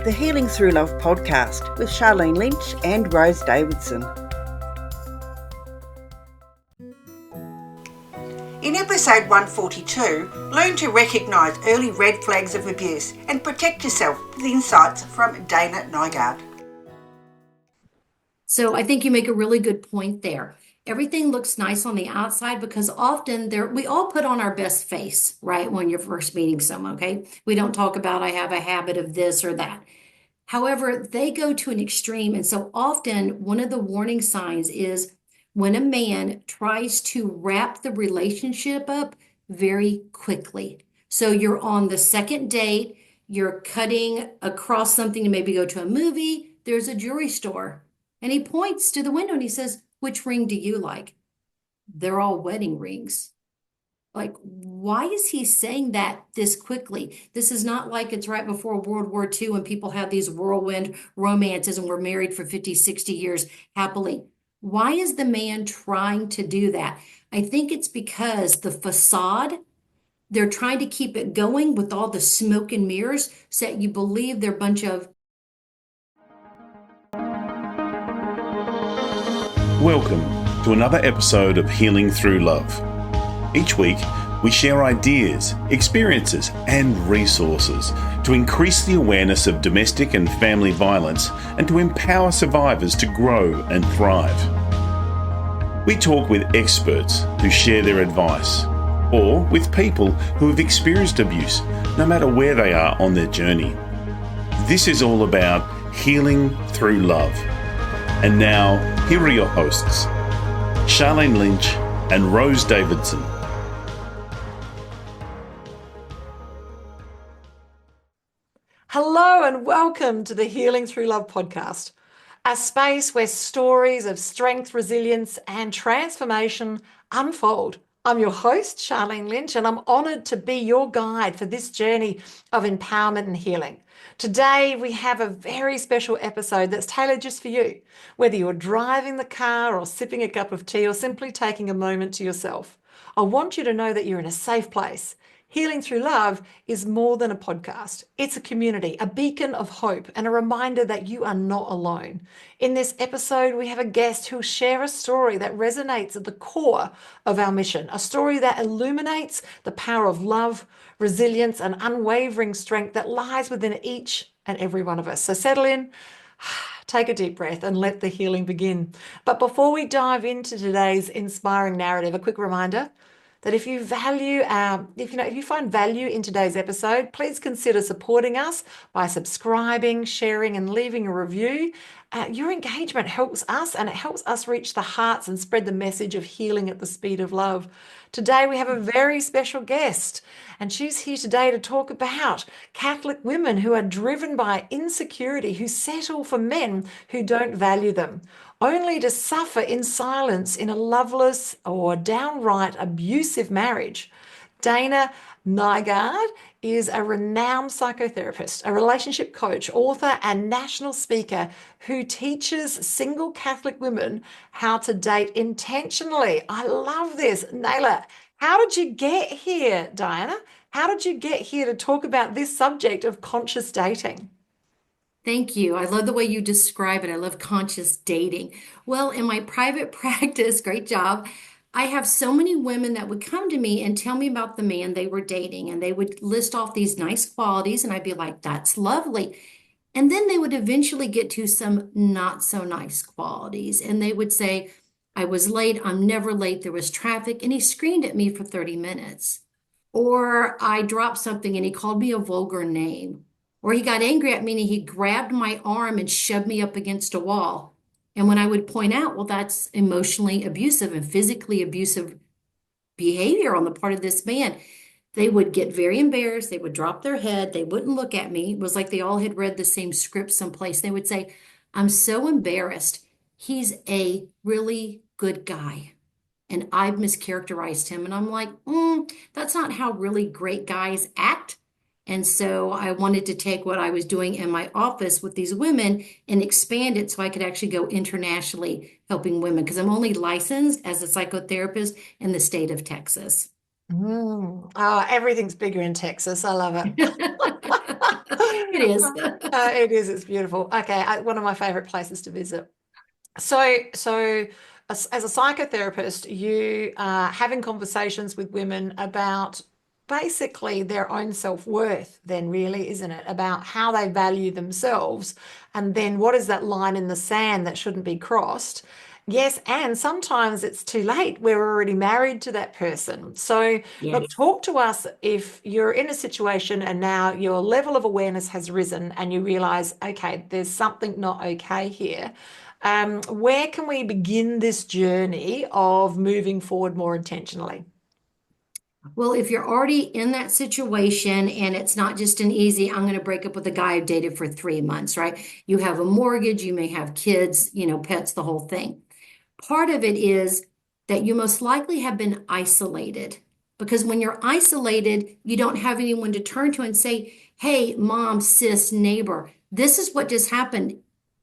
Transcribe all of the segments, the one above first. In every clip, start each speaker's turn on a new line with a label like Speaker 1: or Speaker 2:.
Speaker 1: the Healing Through Love podcast with Charlene Lynch and Rose Davidson. In episode 142, learn to recognise early red flags of abuse and protect yourself with insights from Dana Nygaard.
Speaker 2: So I think you make a really good point there. Everything looks nice on the outside because often we all put on our best face, right? When you're first meeting someone, okay? We don't talk about I have a habit of this or that. However, they go to an extreme. And so often one of the warning signs is when a man tries to wrap the relationship up very quickly. So you're on the second date, you're cutting across something to maybe go to a movie, there's a jewelry store. And he points to the window and he says, "Which ring do you like?" They're all wedding rings. Like, why is he saying that this quickly? This is not like it's right before World War II when people have these whirlwind romances and were married for 50, 60 years happily. Why is the man trying to do that? I think it's because the facade, they're trying to keep it going with all the smoke and mirrors so that you believe they're a bunch of.
Speaker 3: Welcome to another episode of Healing Through Love. Each week, we share ideas, experiences, and resources to increase the awareness of domestic and family violence and to empower survivors to grow and thrive. We talk with experts who share their advice, or with people who have experienced abuse, no matter where they are on their journey. This is all about healing through love. And now, here are your hosts, Charlene Lynch and Rose Davidson.
Speaker 4: Hello and welcome to the Healing Through Love podcast, a space where stories of strength, resilience, and transformation unfold. I'm your host, Charlene Lynch, and I'm honoured to be your guide for this journey of empowerment and healing. Today, we have a very special episode that's tailored just for you, whether you're driving the car or sipping a cup of tea or simply taking a moment to yourself. I want you to know that you're in a safe place. Healing Through Love is more than a podcast. It's a community, a beacon of hope, and a reminder that you are not alone. In this episode, we have a guest who'll share a story that resonates at the core of our mission, a story that illuminates the power of love, resilience, and unwavering strength that lies within each and every one of us. So settle in, take a deep breath, and let the healing begin. But before we dive into today's inspiring narrative, a quick reminder that if you find value in today's episode, please consider supporting us by subscribing, sharing, and leaving a review. Your engagement helps us, and it helps us reach the hearts and spread the message of healing at the speed of love. Today, we have a very special guest, and she's here today to talk about Catholic women who are driven by insecurity, who settle for men who don't value them, only to suffer in silence in a loveless or downright abusive marriage. Dana Nygaard is a renowned psychotherapist, a relationship coach, author, and national speaker who teaches single Catholic women how to date intentionally. I love this. Naila, how did you get here, Diana? How did you get here to talk about this subject of conscious dating?
Speaker 2: Thank you. I love the way you describe it. I love conscious dating. Well, in my private practice, great job, I have so many women that would come to me and tell me about the man they were dating, and they would list off these nice qualities, and I'd be like, that's lovely. And then they would eventually get to some not so nice qualities, and they would say, I was late, I'm never late, there was traffic, and he screamed at me for 30 minutes. Or I dropped something and he called me a vulgar name. Or he got angry at me and he grabbed my arm and shoved me up against a wall. And when I would point out, well, that's emotionally abusive and physically abusive behavior on the part of this man, they would get very embarrassed. They would drop their head. They wouldn't look at me. It was like they all had read the same script someplace. They would say, I'm so embarrassed. He's a really good guy. And I've mischaracterized him. And I'm like, that's not how really great guys act. And so I wanted to take what I was doing in my office with these women and expand it so I could actually go internationally helping women, because I'm only licensed as a psychotherapist in the state of Texas.
Speaker 4: Oh, everything's bigger in Texas. I love it.
Speaker 2: It is.
Speaker 4: It is. It's beautiful. Okay, one of my favorite places to visit. So as a psychotherapist, you are having conversations with women about basically their own self-worth, then really, isn't it? About how they value themselves, and then what is that line in the sand that shouldn't be crossed? Yes, and sometimes it's too late. We're already married to that person. So, look,
Speaker 2: Yes.
Speaker 4: talk to us if you're in a situation and now your level of awareness has risen and you realize, okay, there's something not okay here. Where can we begin this journey of moving forward more intentionally?
Speaker 2: Well, if you're already in that situation and it's not just an easy, I'm going to break up with a guy I've dated for 3 months, right? You have a mortgage, you may have kids, pets, the whole thing. Part of it is that you most likely have been isolated because when you're isolated, you don't have anyone to turn to and say, hey, mom, sis, neighbor, this is what just happened.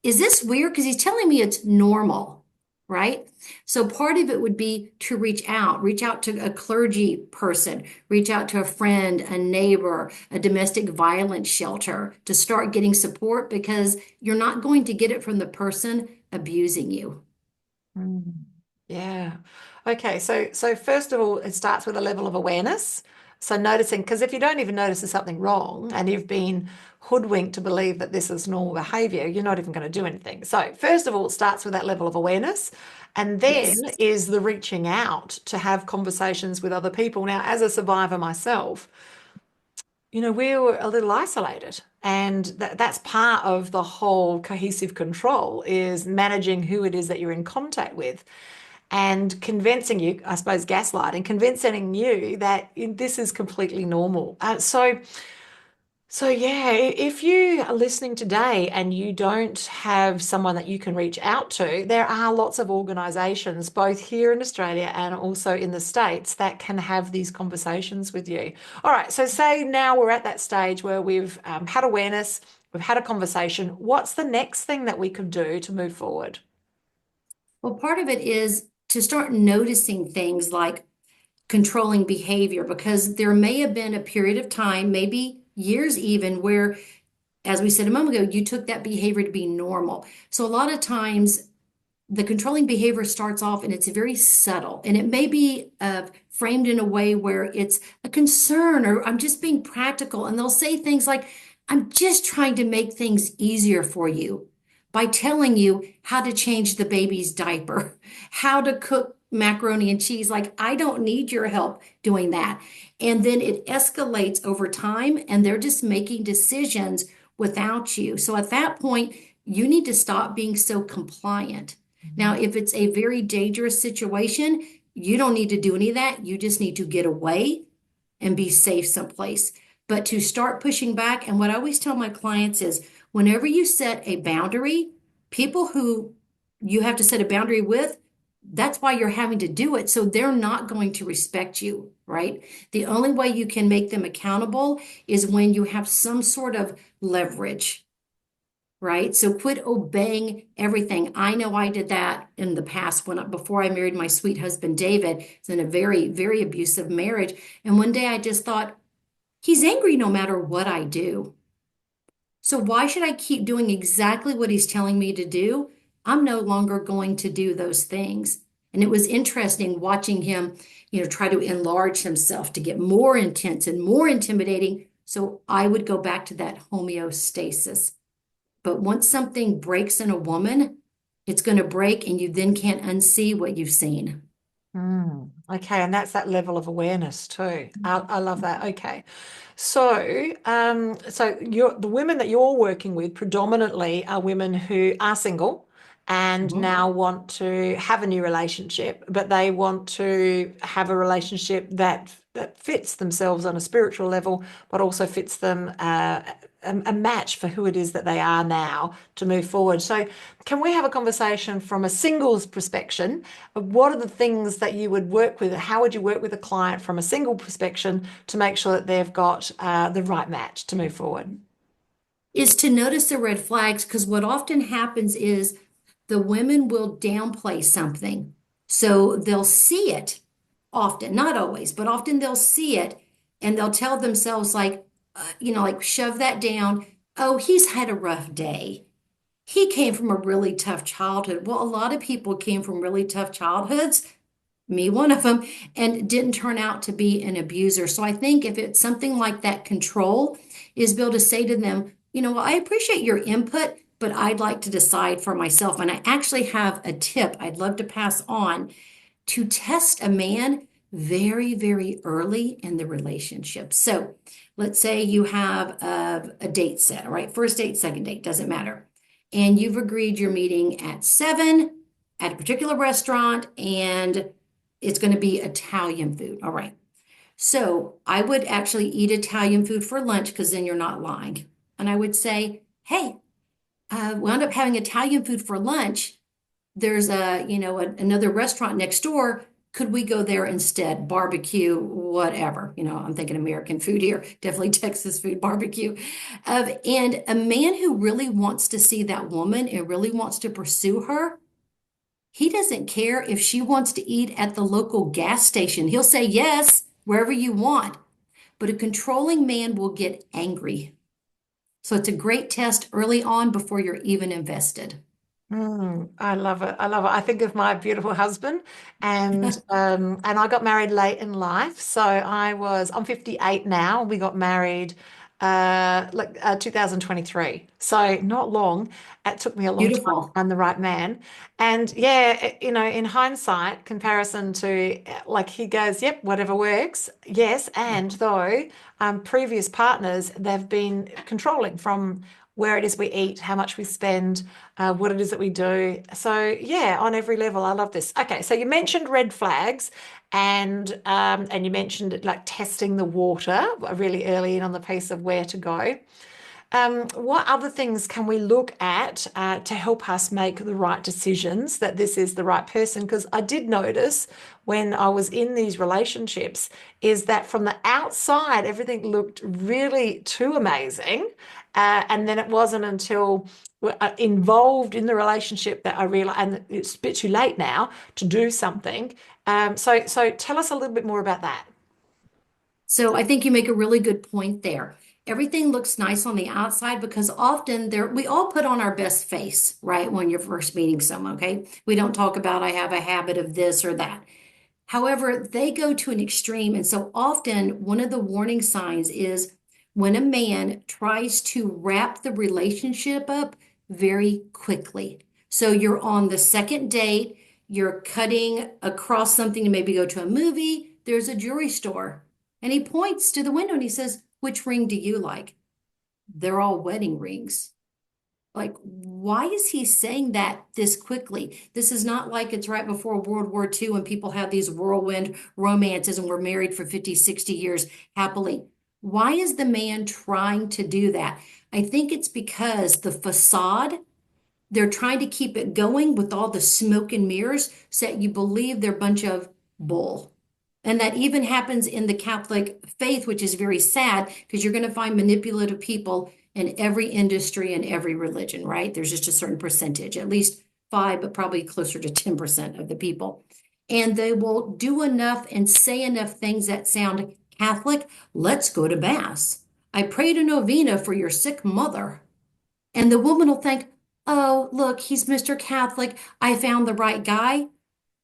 Speaker 2: Is this weird? Because he's telling me it's normal, right? So part of it would be to reach out to a clergy person, reach out to a friend, a neighbor, a domestic violence shelter to start getting support because you're not going to get it from the person abusing you.
Speaker 4: Mm. Yeah. Okay. So first of all, it starts with a level of awareness. So noticing, because if you don't even notice there's something wrong and you've been hoodwinked to believe that this is normal behavior, you're not even going to do anything. So first of all, it starts with that level of awareness. And then
Speaker 2: Yes.
Speaker 4: is the reaching out to have conversations with other people. Now, as a survivor myself, we were a little isolated. And that's part of the whole cohesive control is managing who it is that you're in contact with and convincing you, I suppose, gaslighting, convincing you that this is completely normal. So yeah, if you are listening today and you don't have someone that you can reach out to, there are lots of organizations, both here in Australia and also in the States, that can have these conversations with you. All right, so say now we're at that stage where we've had awareness, we've had a conversation. What's the next thing that we could do to move forward?
Speaker 2: Well, part of it is to start noticing things like controlling behavior, because there may have been a period of time, maybe years even, where, as we said a moment ago, you took that behavior to be normal. So a lot of times the controlling behavior starts off and it's very subtle and it may be framed in a way where it's a concern or I'm just being practical. And they'll say things like, I'm just trying to make things easier for you by telling you how to change the baby's diaper, how to cook macaroni and cheese. Like, I don't need your help doing that. And then it escalates over time and they're just making decisions without you. So at that point, you need to stop being so compliant. Now, if it's a very dangerous situation, you don't need to do any of that. You just need to get away and be safe someplace. But to start pushing back, and what I always tell my clients is whenever you set a boundary, people who you have to set a boundary with, that's why you're having to do it. So they're not going to respect you, right? The only way you can make them accountable is when you have some sort of leverage, right? So quit obeying everything. I know I did that in the past before I married my sweet husband David. It's in a very, very abusive marriage. And one day I just thought, he's angry no matter what I do. So why should I keep doing exactly what he's telling me to do? I'm no longer going to do those things. And it was interesting watching him, try to enlarge himself to get more intense and more intimidating. So I would go back to that homeostasis. But once something breaks in a woman, it's going to break and you then can't unsee what you've seen.
Speaker 4: Okay, and that's that level of awareness too. I love that. Okay. So the women that you're working with predominantly are women who are single and now want to have a new relationship, but they want to have a relationship that fits themselves on a spiritual level, but also fits them a match for who it is that they are now to move forward. So can we have a conversation from a singles perspective of what are the things that you would work with? How would you work with a client from a single perspective to make sure that they've got the right match to move forward?
Speaker 2: Is to notice the red flags, because what often happens is the women will downplay something. So they'll see it often, not always, but often they'll see it and they'll tell themselves like, like shove that down. Oh, he's had a rough day. He came from a really tough childhood. Well, a lot of people came from really tough childhoods, me one of them, and didn't turn out to be an abuser. So I think if it's something like that control, is be able to say to them, well, I appreciate your input, but I'd like to decide for myself. And I actually have a tip I'd love to pass on to test a man very, very early in the relationship. So let's say you have a date set, all right? First date, second date, doesn't matter. And you've agreed you're meeting at 7 at a particular restaurant and it's going to be Italian food. All right. So I would actually eat Italian food for lunch because then you're not lying. And I would say, hey, I wound up having Italian food for lunch. There's another restaurant next door. Could we go there instead? Barbecue, whatever. I'm thinking American food here, definitely Texas food, barbecue. And a man who really wants to see that woman and really wants to pursue her, he doesn't care if she wants to eat at the local gas station. He'll say yes, wherever you want. But a controlling man will get angry. So it's a great test early on before you're even invested.
Speaker 4: I love it. I love it. I think of my beautiful husband, and I got married late in life. So I'm 58 now. We got married 2023. So not long. It took me a long time to
Speaker 2: Beautiful.
Speaker 4: find the right man. And yeah, in hindsight, comparison to like he goes, yep, whatever works. Yes, and though previous partners, they've been controlling from where it is we eat, how much we spend, what it is that we do. So yeah, on every level, I love this. Okay, so you mentioned red flags, and you mentioned like testing the water really early in on the piece of where to go. What other things can we look at to help us make the right decisions that this is the right person? Because I did notice when I was in these relationships is that from the outside, everything looked really too amazing. And then it wasn't until involved in the relationship that I realized, and it's a bit too late now to do something. So tell us a little bit more about that.
Speaker 2: So I think you make a really good point there. Everything looks nice on the outside because often we all put on our best face, right? When you're first meeting someone, okay? We don't talk about I have a habit of this or that. However, they go to an extreme. And so often one of the warning signs is when a man tries to wrap the relationship up very quickly. So you're on the second date, you're cutting across something to maybe go to a movie, there's a jewelry store. And he points to the window and he says, which ring do you like? They're all wedding rings. Like, why is he saying that this quickly? This is not like it's right before World War II when people had these whirlwind romances and were married for 50, 60 years happily. Why is the man trying to do that? I think it's because the facade, they're trying to keep it going with all the smoke and mirrors so that you believe they're a bunch of bull. And that even happens in the Catholic faith, which is very sad because you're going to find manipulative people in every industry and every religion, right? There's just a certain percentage, at least 5, but probably closer to 10% of the people. And they will do enough and say enough things that sound Catholic. Let's go to Mass. I prayed a novena for your sick mother. And the woman will think, oh, look, he's Mr. Catholic. I found the right guy.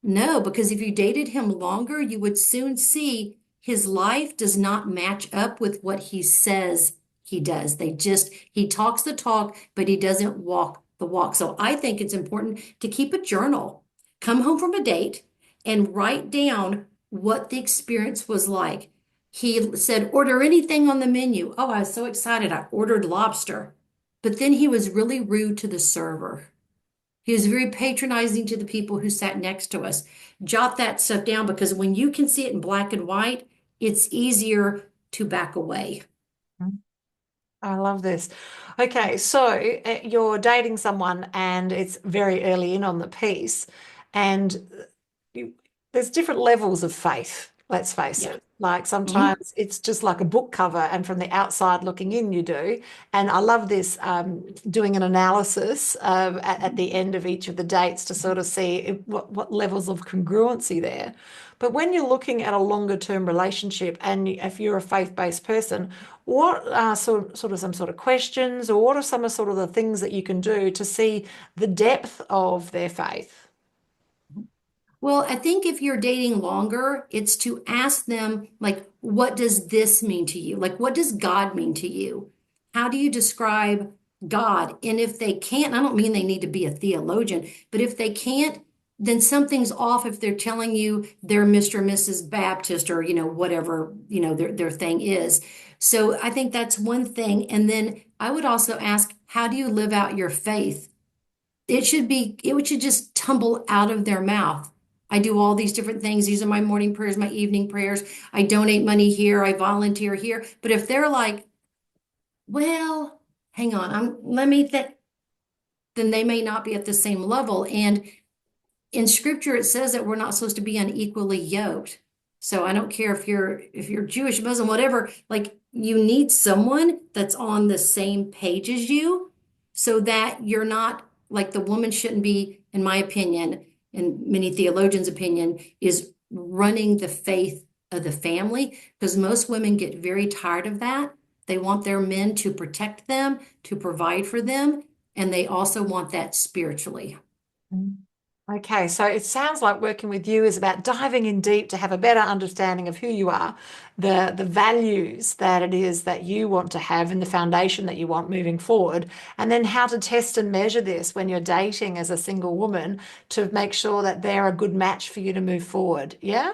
Speaker 2: No, because if you dated him longer, you would soon see his life does not match up with what he says he does. He talks the talk, but he doesn't walk the walk. So I think it's important to keep a journal. Come home from a date and write down what the experience was like. He said, order anything on the menu. Oh, I was so excited. I ordered lobster. But then he was really rude to the server. He was very patronizing to the people who sat next to us. Jot that stuff down because when you can see it in black and white, it's easier to back away.
Speaker 4: I love this. Okay, so you're dating someone and it's very early in on the piece, and you, there's different levels of faith, let's face
Speaker 2: Yeah.
Speaker 4: it. Like
Speaker 2: Mhm.
Speaker 4: sometimes it's just like a book cover, and from the outside looking in, you do. And I love this doing an analysis at the end of each of the dates to sort of see what levels of congruency there. But when you're looking at a longer term relationship, and if you're a faith-based person, what are sort of some sort of questions, or what are some of sort of the things that you can do to see the depth of their faith?
Speaker 2: Well, I think if you're dating longer, it's to ask them, like, what does this mean to you? Like, what does God mean to you? How do you describe God? And if they can't, I don't mean they need to be a theologian, but if they can't, then something's off if they're telling you they're Mr. and Mrs. Baptist or, whatever, their thing is. So I think that's one thing. And then I would also ask, how do you live out your faith? It should just tumble out of their mouth. I do all these different things. These are my morning prayers, my evening prayers. I donate money here, I volunteer here. But if they're like, well, hang on, let me think, then they may not be at the same level. And in scripture, it says that we're not supposed to be unequally yoked. So I don't care if you're Jewish, Muslim, whatever, like you need someone that's on the same page as you so that you're not like the woman shouldn't be, in my opinion, and many theologians' opinion, is running the faith of the family because most women get very tired of that. They want their men to protect them, to provide for them, and they also want that spiritually.
Speaker 4: Okay, so it sounds like working with you is about diving in deep to have a better understanding of who you are, the values that it is that you want to have and the foundation that you want moving forward, and then how to test and measure this when you're dating as a single woman to make sure that they're a good match for you to move forward. Yeah?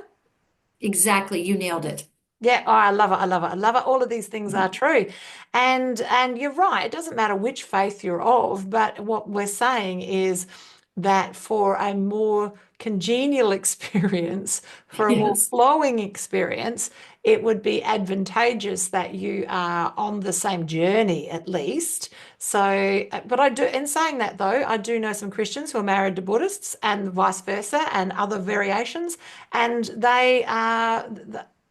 Speaker 2: Exactly, you nailed it.
Speaker 4: Yeah, oh, I love it. I love it. I love it. All of these things are true. And you're right. It doesn't matter which faith you're of, but what we're saying is that for a more congenial experience, for a more
Speaker 2: Yes.
Speaker 4: flowing experience, it would be advantageous that you are on the same journey at least. So, but I do, in saying that though, I do know some Christians who are married to Buddhists and vice versa and other variations, and they are.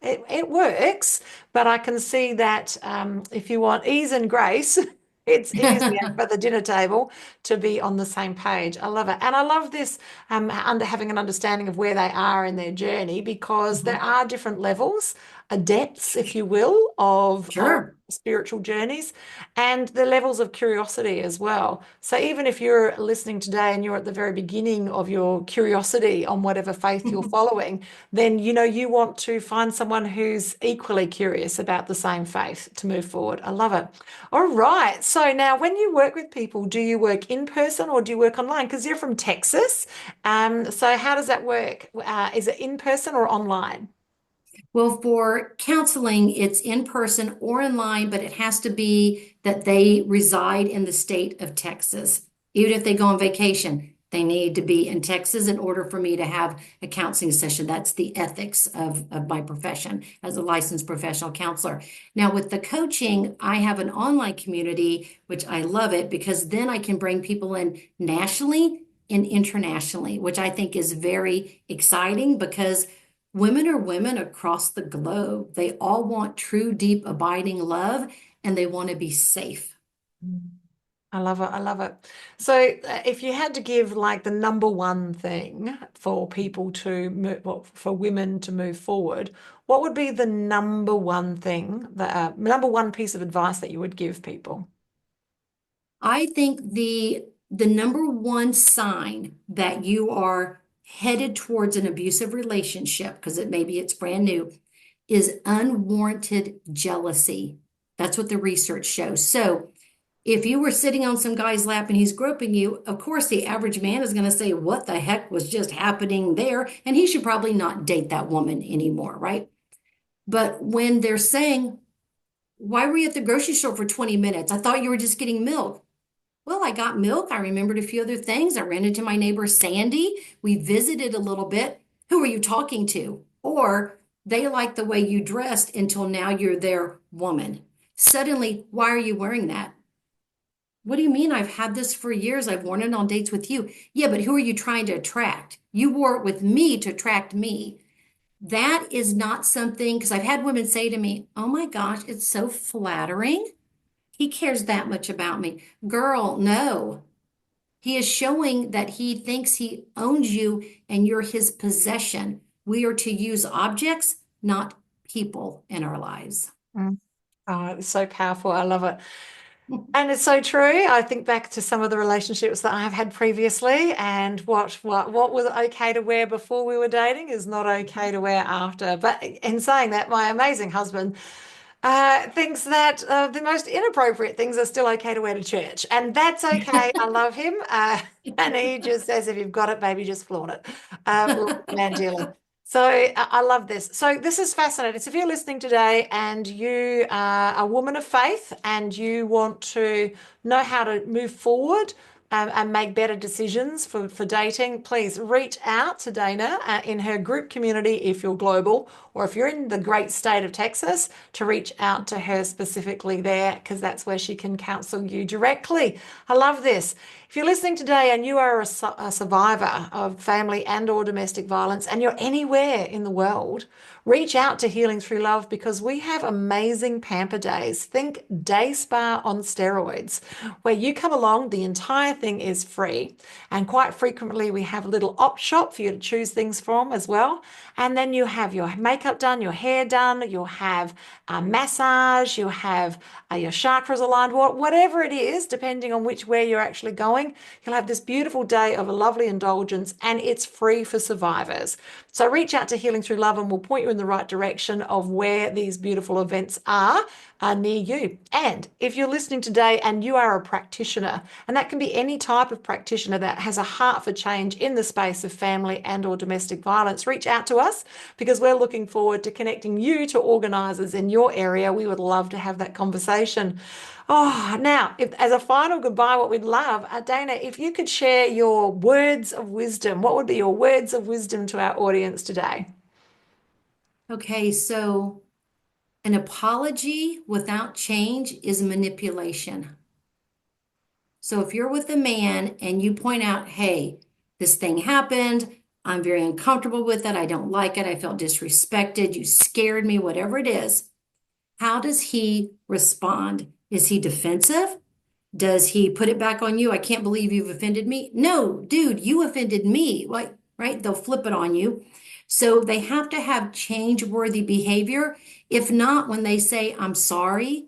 Speaker 4: It works, but I can see that if you want ease and grace, it's easier for the dinner table to be on the same page. I love it. And I love this under having an understanding of where they are in their journey because there
Speaker 2: Mhm.
Speaker 4: are different levels, depths, if you will, of
Speaker 2: Sure.
Speaker 4: spiritual journeys and the levels of curiosity as well. So even if you're listening today and you're at the very beginning of your curiosity on whatever faith you're following, then you know you want to find someone who's equally curious about the same faith to move forward. I love it. All right. So now when you work with people, do you work in person or do you work online? Because you're from Texas. So how does that work? Is it in person or online?
Speaker 2: Well, for counseling, it's in person or online, but it has to be that they reside in the state of Texas. Even if they go on vacation, they need to be in Texas in order for me to have a counseling session. That's the ethics of my profession as a licensed professional counselor. Now, with the coaching, I have an online community, which I love it because then I can bring people in nationally and internationally, which I think is very exciting because women are women across the globe. They all want true, deep, abiding love, and they want to be safe.
Speaker 4: I love it. I love it. So, if you had to give like the number one thing for people to move, well, for women to move forward, what would be the number one thing, the number one piece of advice that you would give people?
Speaker 2: I think the number one sign that you are headed towards an abusive relationship, because maybe it's brand new, is unwarranted jealousy. That's what the research shows. So if you were sitting on some guy's lap and he's groping you, of course, the average man is going to say, what the heck was just happening there? And he should probably not date that woman anymore, right? But when they're saying, why were you at the grocery store for 20 minutes? I thought you were just getting milk. Well, I got milk. I remembered a few other things. I ran into my neighbor Sandy. We visited a little bit. Who are you talking to? Or they like the way you dressed until now you're their woman. Suddenly, why are you wearing that? What do you mean? I've had this for years. I've worn it on dates with you. Yeah, but who are you trying to attract? You wore it with me to attract me. That is not something, because I've had women say to me, oh my gosh, it's so flattering. He cares that much about me. Girl, no. He is showing that he thinks he owns you and you're his possession. We are to use objects, not people in our lives.
Speaker 4: Mm. Oh, it's so powerful. I love it. And it's so true. I think back to some of the relationships that I've had previously, and what was okay to wear before we were dating is not okay to wear after. But in saying that, my amazing husband thinks that the most inappropriate things are still okay to wear to church, and that's okay. I love him, and he just says, "If you've got it, baby, just flaunt it." Man dearly. So I love this. So this is fascinating. So if you're listening today and you are a woman of faith and you want to know how to move forward and make better decisions for dating, please reach out to Dana in her group community if you're global, or if you're in the great state of Texas, to reach out to her specifically there, because that's where she can counsel you directly. I love this. If you're listening today and you are a survivor of family and or domestic violence and you're anywhere in the world, reach out to Healing Through Love, because we have amazing pamper days. Think day spa on steroids, where you come along, the entire thing is free. And quite frequently we have a little op shop for you to choose things from as well. And then you have your makeup done, your hair done, you'll have a massage, you'll have your chakras aligned, whatever it is, depending on where you're actually going. You'll have this beautiful day of a lovely indulgence, and it's free for survivors. So reach out to Healing Through Love and we'll point you in the right direction of where these beautiful events are near you. And if you're listening today and you are a practitioner, and that can be any type of practitioner that has a heart for change in the space of family and or domestic violence, reach out to us, because we're looking forward to connecting you to organisers in your area. We would love to have that conversation. Oh, now, as a final goodbye, what we'd love, Dana, if you could share your words of wisdom, what would be your words of wisdom to our audience today?
Speaker 2: Okay, so an apology without change is manipulation. So if you're with a man and you point out, hey, this thing happened, I'm very uncomfortable with it, I don't like it, I felt disrespected, you scared me, whatever it is, how does he respond? Is he defensive? Does he put it back on you? I can't believe you've offended me. No, dude, you offended me. Like, right? They'll flip it on you. So they have to have change-worthy behavior. If not, when they say, I'm sorry,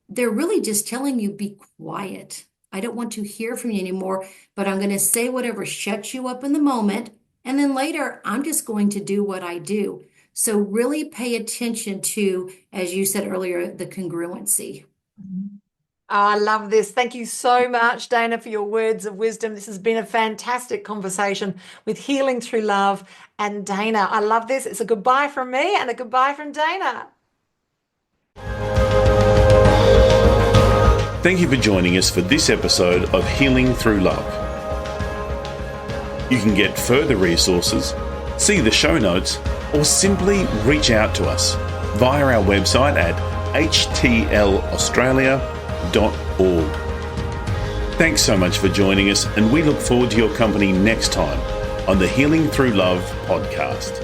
Speaker 2: they're really just telling you, be quiet. I don't want to hear from you anymore, but I'm going to say whatever shuts you up in the moment. And then later, I'm just going to do what I do. So really pay attention to, as you said earlier, the congruency.
Speaker 4: I love this. Thank you so much, Dana, for your words of wisdom. This has been a fantastic conversation with Healing Through Love and Dana. I love this. It's a goodbye from me and a goodbye from Dana.
Speaker 3: Thank you for joining us for this episode of Healing Through Love. You can get further resources, see the show notes, or simply reach out to us via our website at htlaustralia.org. Thanks so much for joining us, and we look forward to your company next time on the Healing Through Love podcast.